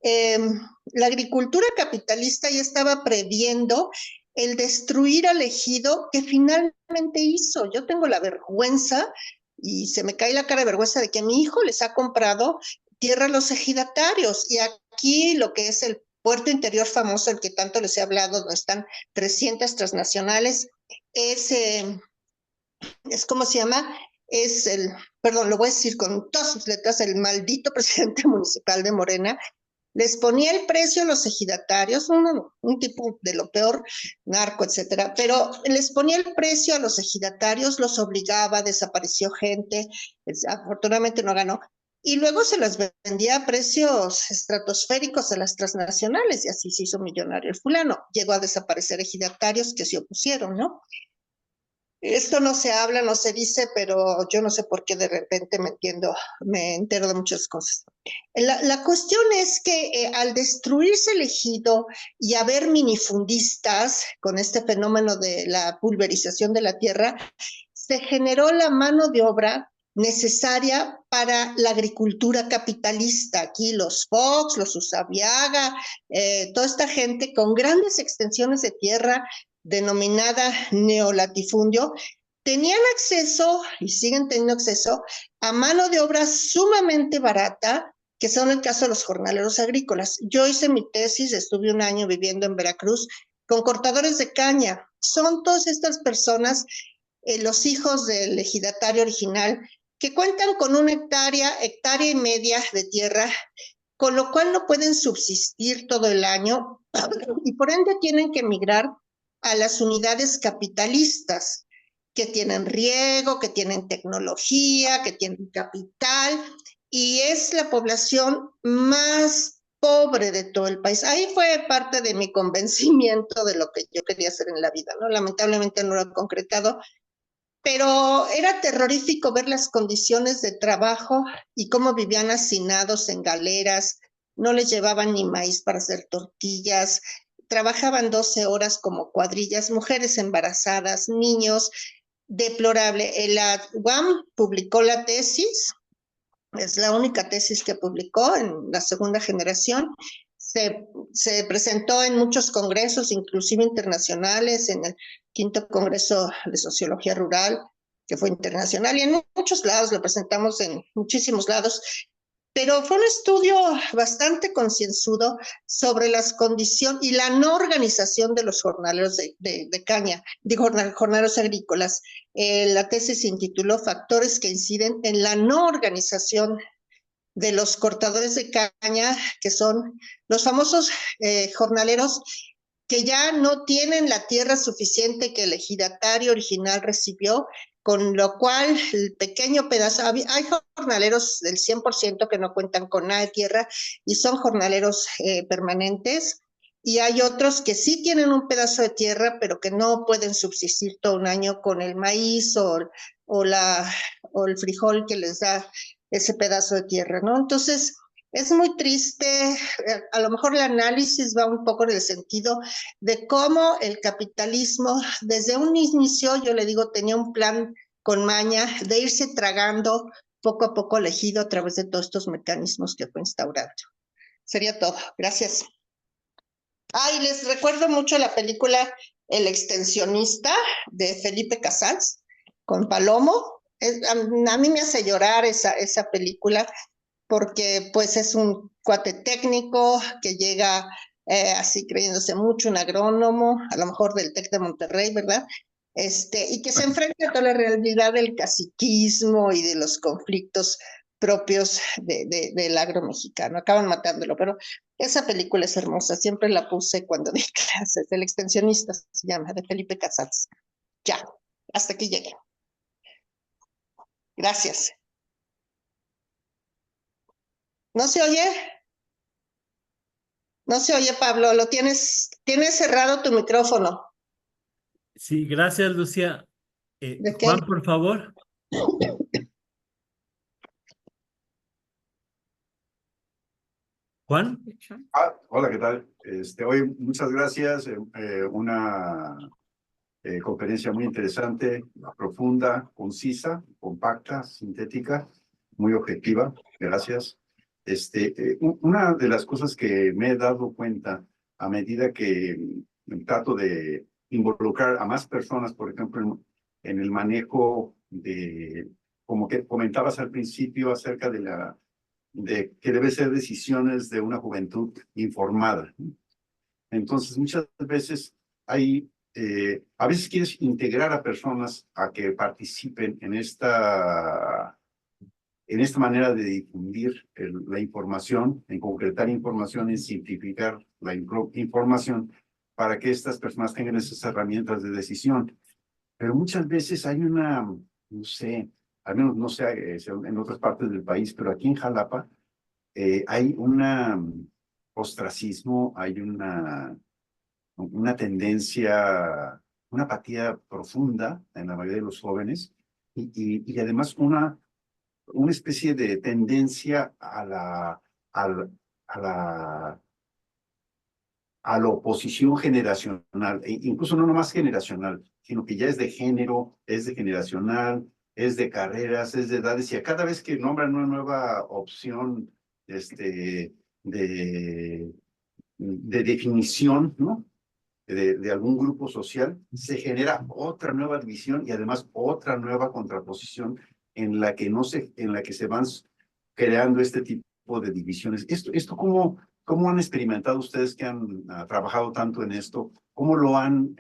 la agricultura capitalista ya estaba previendo el destruir al ejido que finalmente hizo. Yo tengo la vergüenza y se me cae la cara de vergüenza de que mi hijo les ha comprado tierra a los ejidatarios. Y aquí lo que es el puerto interior famoso, el que tanto les he hablado, donde están 300 transnacionales, es ¿cómo se llama? Es perdón, lo voy a decir con todas sus letras, el maldito presidente municipal de Morena, les ponía el precio a los ejidatarios, un tipo de lo peor, narco, etcétera, pero les ponía el precio a los ejidatarios, los obligaba, desapareció gente, afortunadamente no ganó, y luego se las vendía a precios estratosféricos a las transnacionales, y así se hizo millonario el fulano. Llegó a desaparecer ejidatarios que se opusieron, ¿no? Esto no se habla, no se dice, pero yo no sé por qué de repente me entero de muchas cosas. La cuestión es que al destruirse el ejido y haber minifundistas con este fenómeno de la pulverización de la tierra, se generó la mano de obra necesaria para la agricultura capitalista. Aquí los Fox, los Usabiaga, toda esta gente con grandes extensiones de tierra denominada neolatifundio, tenían acceso y siguen teniendo acceso a mano de obra sumamente barata, que son el caso de los jornaleros agrícolas. Yo hice mi tesis, estuve un año viviendo en Veracruz con cortadores de caña. Son todas estas personas, los hijos del ejidatario original, que cuentan con una hectárea y media de tierra, con lo cual no pueden subsistir todo el año y por ende tienen que emigrar a las unidades capitalistas, que tienen riego, que tienen tecnología, que tienen capital, y es la población más pobre de todo el país. Ahí fue parte de mi convencimiento de lo que yo quería hacer en la vida, ¿no? Lamentablemente no lo he concretado, pero era terrorífico ver las condiciones de trabajo y cómo vivían hacinados en galeras, no les llevaban ni maíz para hacer tortillas, trabajaban 12 horas como cuadrillas, mujeres embarazadas, niños, deplorable. La UAM publicó la tesis, es la única tesis que publicó en la segunda generación. Se presentó en muchos congresos, inclusive internacionales, en el 5º Congreso de Sociología Rural, que fue internacional, y en muchos lados, lo presentamos en muchísimos lados, pero fue un estudio bastante concienzudo sobre las condiciones y la no organización de los jornaleros de caña, jornaleros agrícolas. La tesis se intituló Factores que inciden en la no organización de los cortadores de caña, que son los famosos jornaleros que ya no tienen la tierra suficiente que el ejidatario original recibió, con lo cual el pequeño pedazo, hay jornaleros del 100% que no cuentan con nada de tierra y son jornaleros permanentes, y hay otros que sí tienen un pedazo de tierra, pero que no pueden subsistir todo un año con el maíz o el frijol que les da ese pedazo de tierra, ¿no? Entonces, es muy triste, a lo mejor el análisis va un poco en el sentido de cómo el capitalismo, desde un inicio, yo le digo, tenía un plan con maña de irse tragando poco a poco el ejido a través de todos estos mecanismos que fue instaurando. Sería todo. Gracias. Y les recuerdo mucho la película El extensionista de Felipe Casals con Palomo. A mí me hace llorar esa película, porque pues es un cuate técnico que llega así creyéndose mucho, un agrónomo, a lo mejor del TEC de Monterrey, ¿verdad? Y que se enfrenta a toda la realidad del caciquismo y de los conflictos propios del agro mexicano. Acaban matándolo, pero esa película es hermosa, siempre la puse cuando di clases. El extensionista se llama, de Felipe Casals. Ya, hasta aquí llegué. Gracias. ¿No se oye? No se oye, Pablo, tienes cerrado tu micrófono. Sí, gracias, Lucía. ¿De qué? Juan, por favor. Juan. Hola, ¿qué tal? Hoy, muchas gracias. conferencia muy interesante, profunda, concisa, compacta, sintética, muy objetiva. Gracias. Una de las cosas que me he dado cuenta a medida que trato de involucrar a más personas, por ejemplo, en el manejo de, como que comentabas al principio acerca de que debe ser decisiones de una juventud informada. Entonces, muchas veces a veces quieres integrar a personas a que participen en esta manera de difundir la información, en concretar información, en simplificar la información para que estas personas tengan esas herramientas de decisión. Pero muchas veces hay no sé, al menos no sé en otras partes del país, pero aquí en Jalapa hay ostracismo, hay una tendencia, una apatía profunda en la mayoría de los jóvenes y además una especie de tendencia a la oposición generacional, incluso no nomás generacional, sino que ya es de género, es de generacional, es de carreras, es de edades, y a cada vez que nombran una nueva opción de definición, ¿no? De algún grupo social, se genera otra nueva división y además otra nueva contraposición en la que se van creando este tipo de divisiones. Esto ¿cómo han experimentado ustedes que han trabajado tanto en esto? ¿Cómo lo han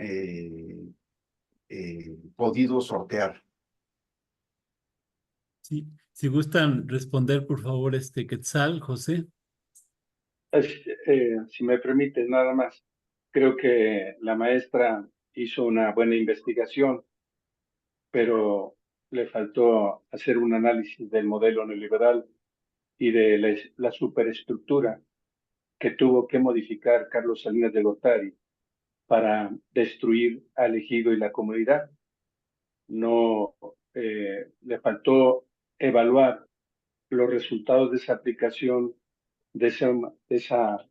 podido sortear? Sí, si gustan responder, por favor, Quetzal, José. Si me permites, nada más. Creo que la maestra hizo una buena investigación, pero le faltó hacer un análisis del modelo neoliberal y de la superestructura que tuvo que modificar Carlos Salinas de Gortari para destruir al ejido y la comunidad. No le faltó evaluar los resultados de esa aplicación, de esa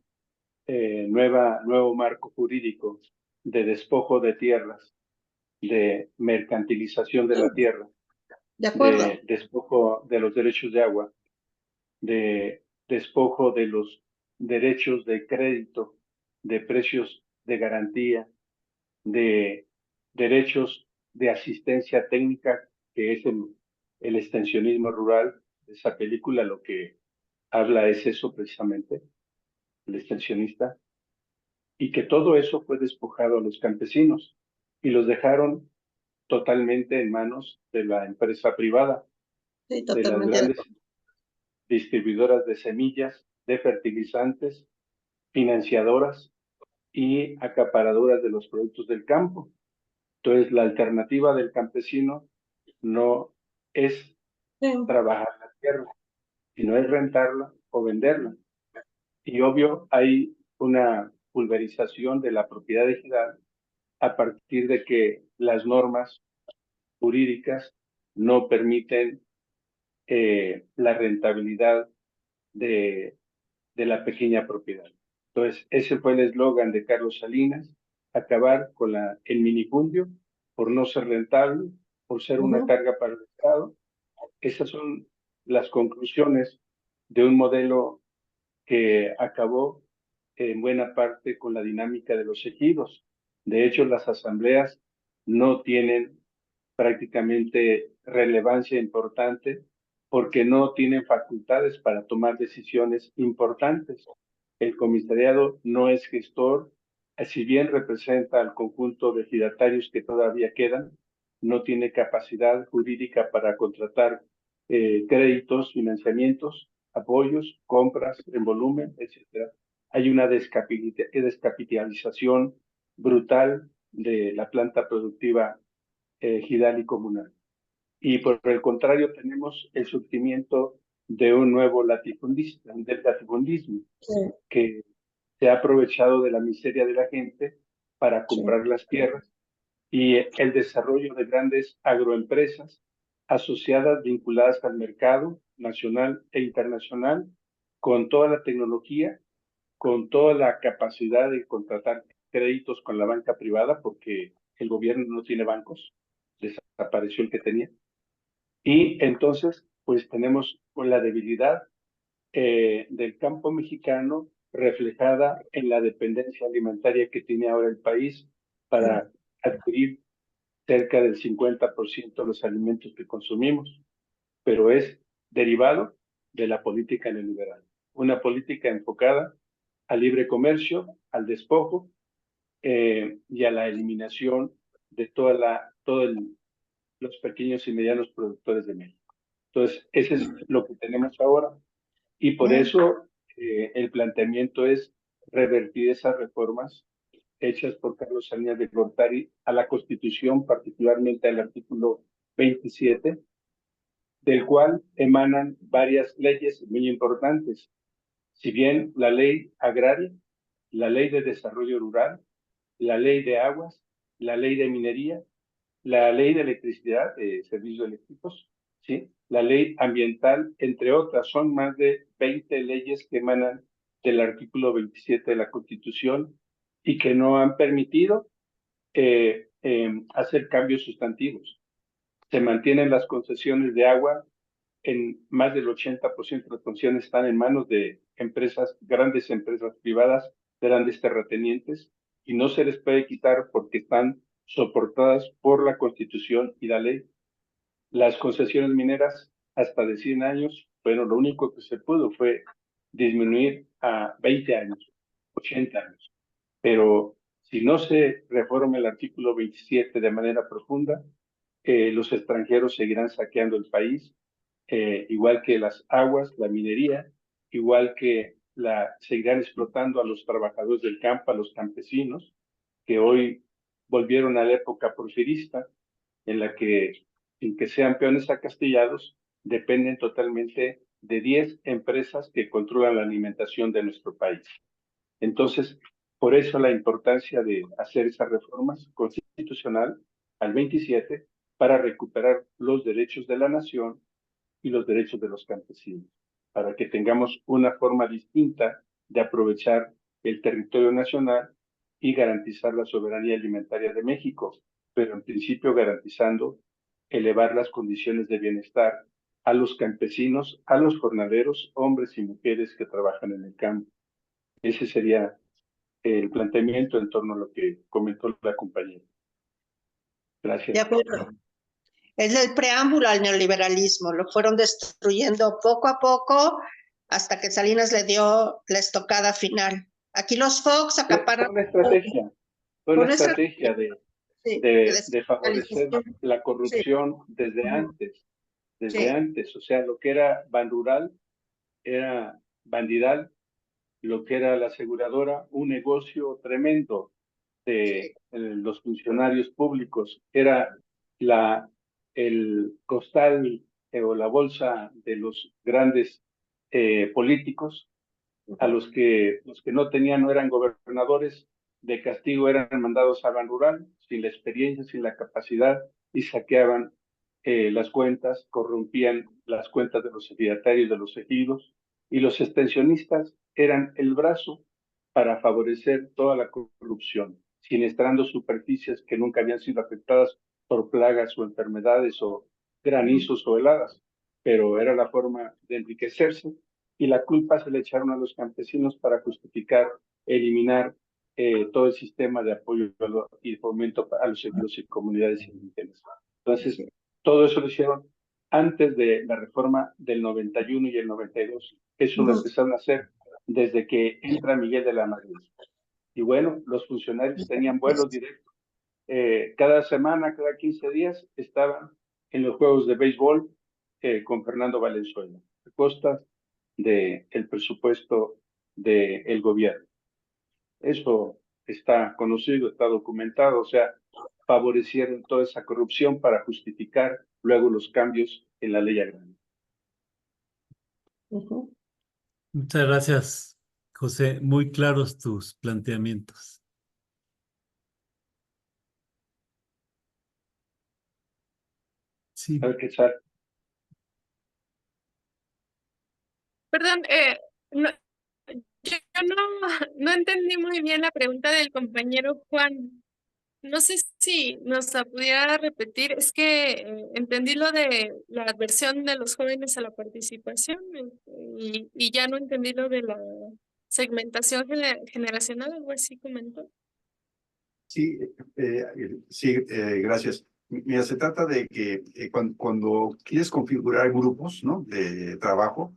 nuevo marco jurídico de despojo de tierras, de mercantilización de la tierra, De acuerdo. de despojo de los derechos de agua, de despojo de los derechos de crédito, de precios de garantía, de derechos de asistencia técnica, que es el extensionismo rural. Esa película lo que habla es eso precisamente, el extensionista, y que todo eso fue despojado a los campesinos y los dejaron totalmente en manos de la empresa privada, Sí, de las totalmente. grandes distribuidoras de semillas, de fertilizantes, financiadoras y acaparadoras de los productos del campo. Entonces, la alternativa del campesino no es trabajar la tierra, sino es rentarla o venderla. Y obvio, hay una pulverización de la propiedad ejidal a partir de que las normas jurídicas no permiten la rentabilidad de la pequeña propiedad. Entonces, ese fue el eslogan de Carlos Salinas: acabar con el minifundio por no ser rentable, por ser una carga para el Estado. Esas son las conclusiones de un modelo que acabó en buena parte con la dinámica de los ejidos. De hecho, las asambleas no tienen prácticamente relevancia importante porque no tienen facultades para tomar decisiones importantes. El comisariado no es gestor, si bien representa al conjunto de ejidatarios que todavía quedan, no tiene capacidad jurídica para contratar créditos, financiamientos, apoyos, compras en volumen, etc. Hay una descapitalización brutal de la planta productiva ejidal y comunal. Y por el contrario, tenemos el surgimiento de un nuevo latifundista, del latifundismo, que se ha aprovechado de la miseria de la gente para comprar las tierras, y el desarrollo de grandes agroempresas asociadas, vinculadas al mercado nacional e internacional, con toda la tecnología, con toda la capacidad de contratar créditos con la banca privada, porque el gobierno no tiene bancos, desapareció el que tenía. Y entonces, pues tenemos la debilidad del campo mexicano reflejada en la dependencia alimentaria que tiene ahora el país para adquirir cerca del 50% de los alimentos que consumimos, pero es derivado de la política neoliberal, una política enfocada al libre comercio, al despojo y a la eliminación de los pequeños y medianos productores de México. Entonces, ese es lo que tenemos ahora y por eso el planteamiento es revertir esas reformas hechas por Carlos Salinas de Gortari a la Constitución, particularmente al artículo 27, del cual emanan varias leyes muy importantes. Si bien la ley agraria, la ley de desarrollo rural, la ley de aguas, la ley de minería, la ley de electricidad, de servicios eléctricos, ¿sí? La ley ambiental, entre otras, son más de 20 leyes que emanan del artículo 27 de la Constitución y que no han permitido hacer cambios sustantivos. Se mantienen las concesiones de agua, en más del 80% de las concesiones están en manos de empresas, grandes empresas privadas, grandes terratenientes, y no se les puede quitar porque están soportadas por la Constitución y la ley. Las concesiones mineras hasta de 100 años, bueno, lo único que se pudo fue disminuir a 20 años, 80 años. Pero si no se reforma el artículo 27 de manera profunda, los extranjeros seguirán saqueando el país, igual que las aguas, la minería, igual que seguirán explotando a los trabajadores del campo, a los campesinos, que hoy volvieron a la época porfirista, en la que, sin que sean peones acastillados, dependen totalmente de 10 empresas que controlan la alimentación de nuestro país. Entonces, por eso la importancia de hacer esas reformas constitucional al 27 para recuperar los derechos de la nación y los derechos de los campesinos, para que tengamos una forma distinta de aprovechar el territorio nacional y garantizar la soberanía alimentaria de México, pero en principio garantizando elevar las condiciones de bienestar a los campesinos, a los jornaleros, hombres y mujeres que trabajan en el campo. Ese sería el planteamiento en torno a lo que comentó la compañera. Gracias. De acuerdo. Es el preámbulo al neoliberalismo. Lo fueron destruyendo poco a poco hasta que Salinas le dio la estocada final. Aquí los Fox acaparan. Fue una estrategia de favorecer la corrupción desde antes. Desde antes, o sea, lo que era Banrural era Bandidal, lo que era la aseguradora, un negocio tremendo de los funcionarios públicos, era el costal o la bolsa de los grandes políticos, a los que no tenían, no eran gobernadores, de castigo eran mandados a Banrural, sin la experiencia, sin la capacidad, y saqueaban las cuentas, corrompían las cuentas de los ejidatarios, de los ejidos, y los extensionistas eran el brazo para favorecer toda la corrupción, siniestrando superficies que nunca habían sido afectadas por plagas o enfermedades o granizos o heladas, pero era la forma de enriquecerse, y la culpa se le echaron a los campesinos para justificar, eliminar todo el sistema de apoyo y fomento a los ejidos y comunidades indígenas. Entonces, todo eso lo hicieron antes de la reforma del 91 y el 92. Eso lo empezaron a hacer desde que entra Miguel de la Madrid. Y bueno, los funcionarios tenían vuelos directos. Cada semana, cada 15 días, estaban en los juegos de béisbol con Fernando Valenzuela, a costas del presupuesto del gobierno. Eso está conocido, está documentado, o sea, favorecieron toda esa corrupción para justificar luego los cambios en la ley agraria. Muchas gracias, José. Muy claros tus planteamientos. Sí. A ver qué sale. Perdón, yo no entendí muy bien la pregunta del compañero Juan. No sé si nos la pudiera repetir, es que entendí lo de la adversión de los jóvenes a la participación y ya no entendí lo de la segmentación generacional, algo así comentó. Sí, sí, gracias. Mira, se trata de que cuando quieres configurar grupos, ¿no? De trabajo,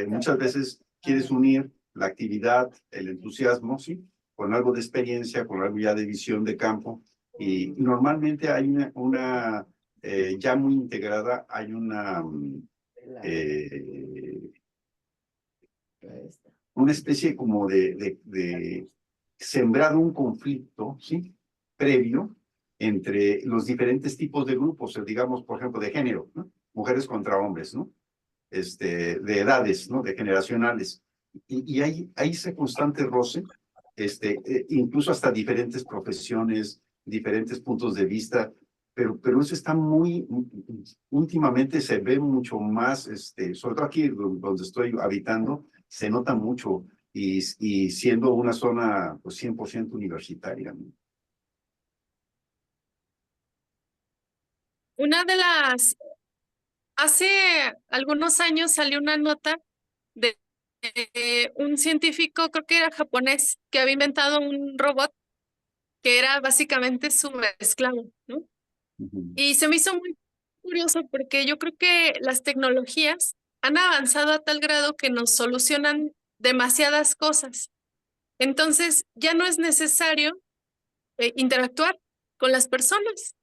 muchas veces quieres unir la actividad, el entusiasmo, ¿sí? Con algo de experiencia, con algo ya de visión de campo. Y normalmente hay ya muy integrada, hay una especie como de sembrado un conflicto, ¿sí? Previo entre los diferentes tipos de grupos, digamos, por ejemplo, de género, ¿no? Mujeres contra hombres, ¿no? De edades, ¿no? De generacionales. Y hay ese constante roce, incluso hasta diferentes profesiones, diferentes puntos de vista, pero eso está últimamente se ve mucho más, sobre todo aquí donde estoy habitando, se nota mucho y siendo una zona pues 100% universitaria, ¿no? Una de las, hace algunos años salió una nota de un científico, creo que era japonés, que había inventado un robot que era básicamente su esclavo, ¿no? Y se me hizo muy curioso porque yo creo que las tecnologías han avanzado a tal grado que nos solucionan demasiadas cosas. Entonces, ya no es necesario interactuar con las personas,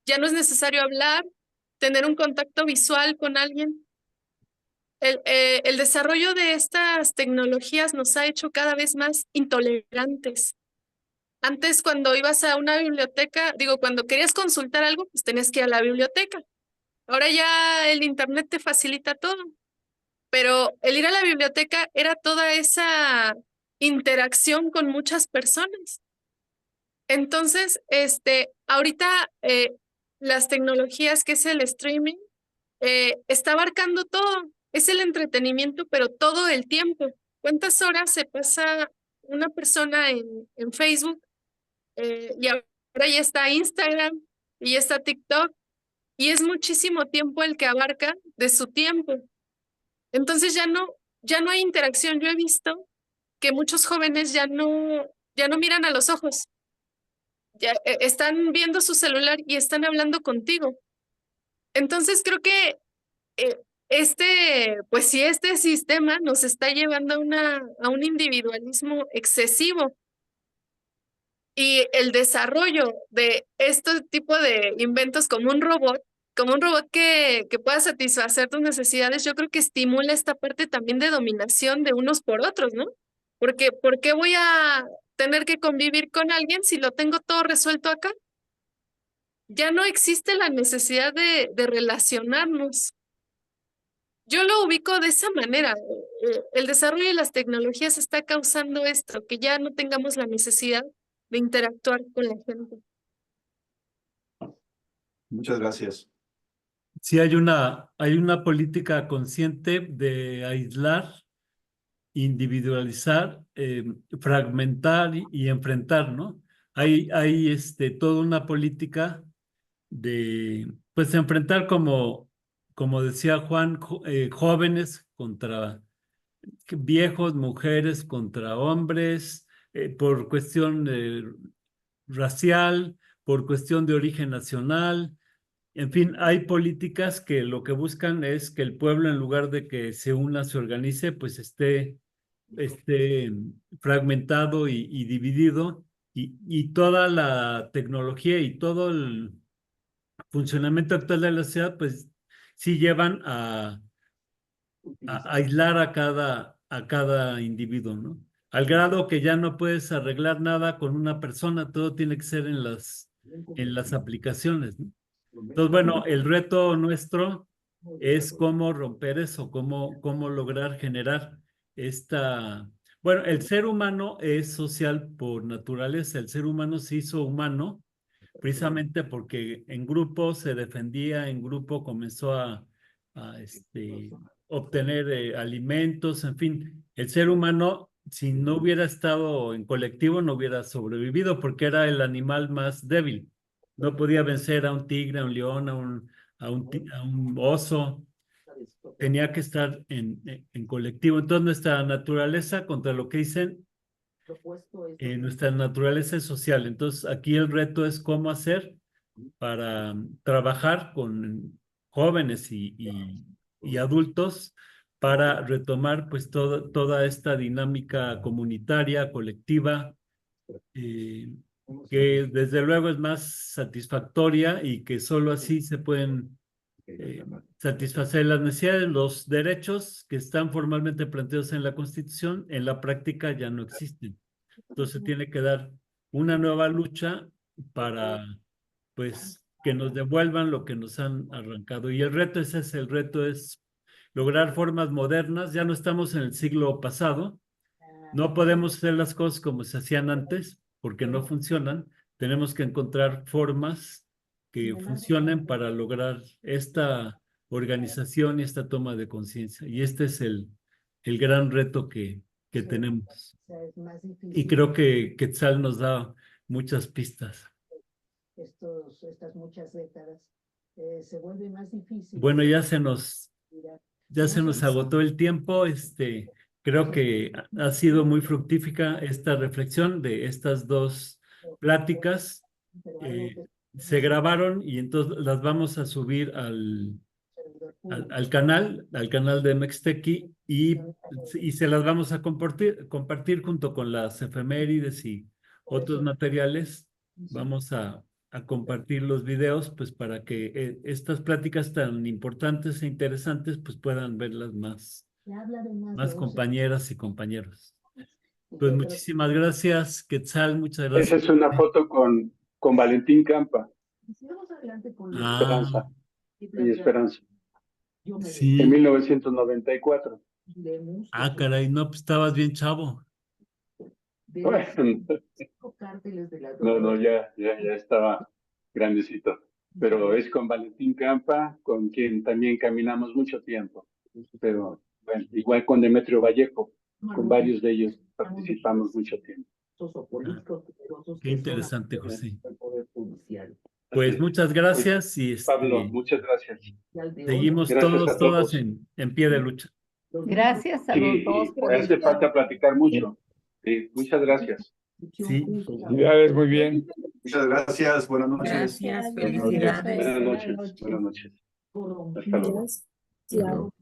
ya no es necesario hablar, tener un contacto visual con alguien. El desarrollo de estas tecnologías nos ha hecho cada vez más intolerantes. Antes, cuando ibas a una biblioteca, digo, cuando querías consultar algo, pues tenías que ir a la biblioteca. Ahora ya el internet te facilita todo, pero el ir a la biblioteca era toda esa interacción con muchas personas. Entonces, ahorita las tecnologías que es el streaming está abarcando todo. Es el entretenimiento, pero todo el tiempo. ¿Cuántas horas se pasa una persona en Facebook? Y ahora ya está Instagram y ya está TikTok y es muchísimo tiempo el que abarca de su tiempo. Entonces ya no hay interacción. Yo he visto que muchos jóvenes ya no miran a los ojos, ya están viendo su celular y están hablando contigo. Entonces creo que eh, pues sí, este sistema nos está llevando a un individualismo excesivo. Y el desarrollo de este tipo de inventos como un robot que pueda satisfacer tus necesidades, yo creo que estimula esta parte también de dominación de unos por otros, ¿no? Porque ¿por qué voy a tener que convivir con alguien si lo tengo todo resuelto acá? Ya no existe la necesidad de relacionarnos. Yo lo ubico de esa manera. El desarrollo de las tecnologías está causando esto, que ya no tengamos la necesidad de interactuar con la gente. Muchas gracias. Sí, hay una política consciente de aislar, individualizar, fragmentar y enfrentar, ¿no? Hay toda una política de, pues, enfrentar como decía Juan, jóvenes contra viejos, mujeres contra hombres, por cuestión racial, por cuestión de origen nacional. En fin, hay políticas que lo que buscan es que el pueblo, en lugar de que se una, se organice, pues esté fragmentado y dividido, y toda la tecnología y todo el funcionamiento actual de la sociedad, pues sí llevan a aislar a cada individuo, ¿no? Al grado que ya no puedes arreglar nada con una persona, todo tiene que ser en las aplicaciones, ¿no? Entonces, bueno, el reto nuestro es cómo romper eso, cómo lograr generar esta... Bueno, el ser humano es social por naturaleza, el ser humano se hizo humano precisamente porque en grupo se defendía, en grupo comenzó a obtener alimentos, en fin, el ser humano si no hubiera estado en colectivo, no hubiera sobrevivido porque era el animal más débil. No podía vencer a un tigre, a un león, a un oso. Tenía que estar en colectivo. Entonces, nuestra naturaleza, contra lo que dicen, nuestra naturaleza es social. Entonces, aquí el reto es cómo hacer para trabajar con jóvenes y adultos para retomar pues toda esta dinámica comunitaria, colectiva, que desde luego es más satisfactoria y que solo así se pueden satisfacer las necesidades, los derechos que están formalmente planteados en la Constitución, en la práctica ya no existen. Entonces tiene que dar una nueva lucha para, pues, que nos devuelvan lo que nos han arrancado. Y el reto ese es, el reto es lograr formas modernas. Ya no estamos en el siglo pasado. No podemos hacer las cosas como se hacían antes, porque no funcionan. Tenemos que encontrar formas que funcionen para lograr esta organización y esta toma de conciencia. Y este es el gran reto que tenemos. Y creo que Quetzal nos da muchas pistas. Estas muchas décadas, se vuelve más difícil. Bueno, ya se nos agotó el tiempo. Creo que ha sido muy fructífica esta reflexión de estas dos pláticas. Se grabaron y entonces las vamos a subir al canal de Mextequi y se las vamos a compartir junto con las efemérides y otros materiales. Vamos a compartir los videos pues para que estas pláticas tan importantes e interesantes pues puedan verlas más compañeras y compañeros. Pues muchísimas gracias, Quetzal, muchas gracias. Esa es una foto con Valentín Campa Ah, y Esperanza, sí. en 1994. Ah, caray, no, pues estabas bien chavo. Bueno, no, ya estaba grandecito, pero es con Valentín Campa, con quien también caminamos mucho tiempo, pero bueno, igual con Demetrio Vallejo, con varios de ellos participamos mucho tiempo. Qué interesante, José. Pues muchas gracias y Pablo, muchas gracias. seguimos Gracias todas en pie de lucha. Gracias a Sí, los dos. hace falta platicar mucho. Sí, muchas gracias. Sí. Felicidades, muy bien. Muchas gracias, buenas noches. Gracias, felicidades. Buenas noches. Buenas noches. Hasta luego. Claro.